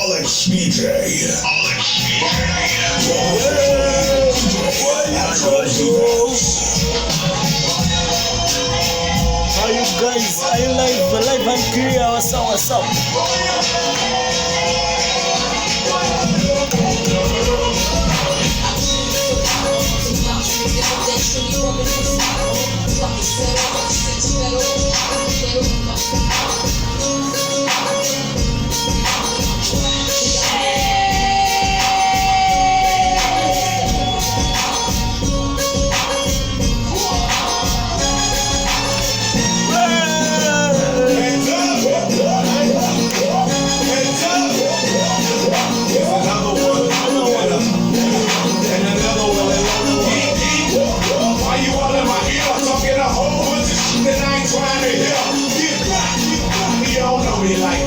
Alex DJ. How you guys? Are you live and clear? What's up? Like